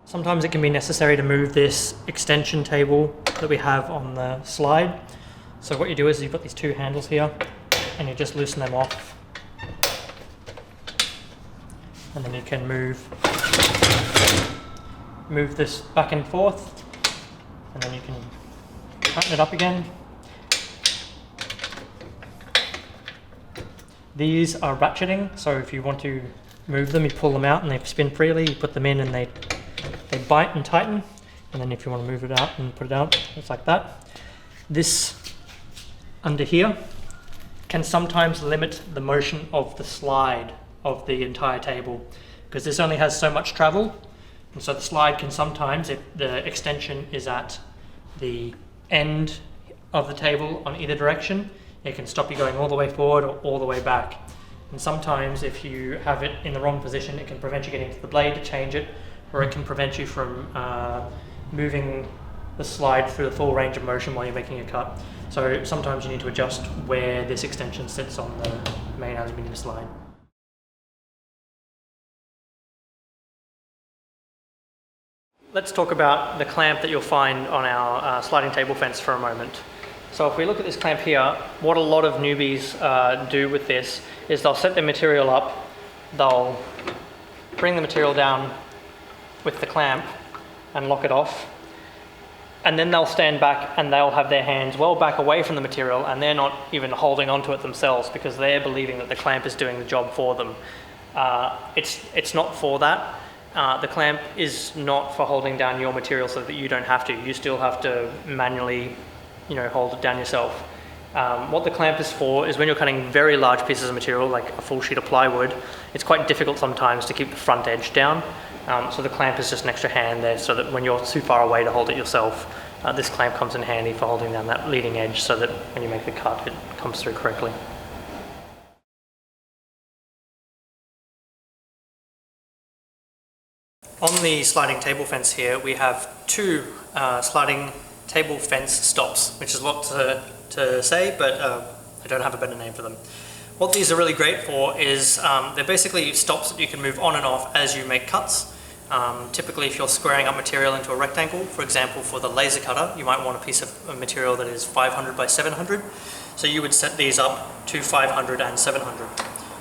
Sometimes it can be necessary to move this extension table that we have on the slide. So what you do is you've got these two handles here and you just loosen them off. And then you can move this back and forth, and then you can tighten it up again. These are ratcheting, so if you want to move them, you pull them out and they spin freely, you put them in and they bite and tighten, and then if you want to move it out and put it out, it's like that. This under here can sometimes limit the motion of the slide of the entire table, because this only has so much travel, and so the slide can sometimes, if the extension is at the end of the table on either direction, it can stop you going all the way forward or all the way back. And sometimes if you have it in the wrong position, it can prevent you getting to the blade to change it, or it can prevent you from moving the slide through the full range of motion while you're making a cut. So sometimes you need to adjust where this extension sits on the main aluminium slide. Let's talk about the clamp that you'll find on our sliding table fence for a moment. So if we look at this clamp here, what a lot of newbies do with this is they'll set their material up, they'll bring the material down with the clamp and lock it off, and then they'll stand back and they'll have their hands well back away from the material, and they're not even holding onto it themselves because they're believing that the clamp is doing the job for them. It's not for that. The clamp is not for holding down your material so that you don't have to. You still have to manually, hold it down yourself. What the clamp is for is when you're cutting very large pieces of material, like a full sheet of plywood, it's quite difficult sometimes to keep the front edge down. So the clamp is just an extra hand there so that when you're too far away to hold it yourself, this clamp comes in handy for holding down that leading edge so that when you make the cut, it comes through correctly. On the sliding table fence here, we have two sliding table fence stops, which is what to say, but I don't have a better name for them. What these are really great for is they're basically stops that you can move on and off as you make cuts. Typically, if you're squaring up material into a rectangle, for example, for the laser cutter, you might want a piece of material that is 500 by 700. So you would set these up to 500 and 700.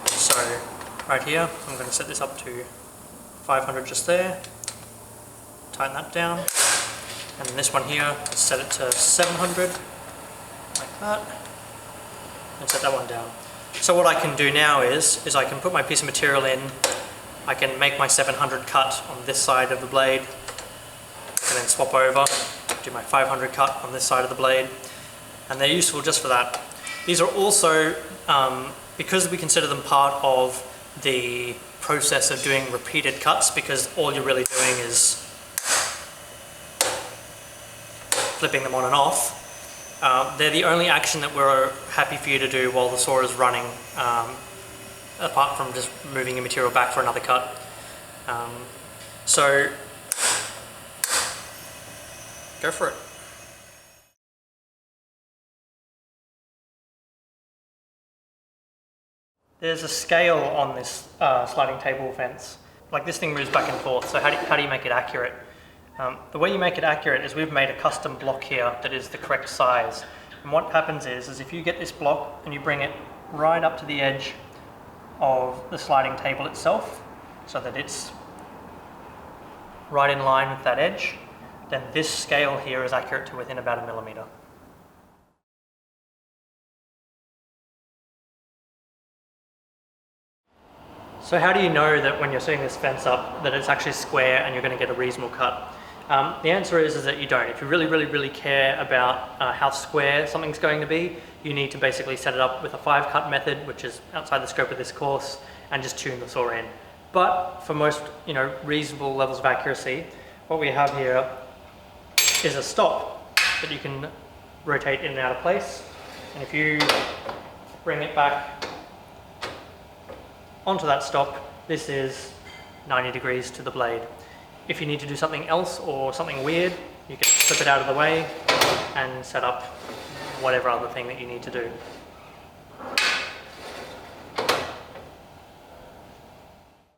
So right here, I'm going to set this up to 500 just there, tighten that down, and this one here, set it to 700, like that, and set that one down. So what I can do now is I can put my piece of material in, I can make my 700 cut on this side of the blade, and then swap over, do my 500 cut on this side of the blade, and they're useful just for that. These are also, because we consider them part of the process of doing repeated cuts, because all you're really doing is flipping them on and off. They're the only action that we're happy for you to do while the saw is running, apart from just moving your material back for another cut. So go for it. There's a scale on this sliding table fence. Like, this thing moves back and forth, so how do you make it accurate? The way you make it accurate is we've made a custom block here that is the correct size. And what happens is if you get this block and you bring it right up to the edge of the sliding table itself, so that it's right in line with that edge, then this scale here is accurate to within about 1 millimeter. So how do you know that when you're setting this fence up that it's actually square and you're going to get a reasonable cut? The answer is that you don't. If you really care about how square something's going to be, you need to basically set it up with a 5-cut method, which is outside the scope of this course, and just tune the saw in. But for most reasonable levels of accuracy, what we have here is a stop that you can rotate in and out of place. And if you bring it back onto that stop, this is 90 degrees to the blade. If you need to do something else or something weird, you can flip it out of the way and set up whatever other thing that you need to do.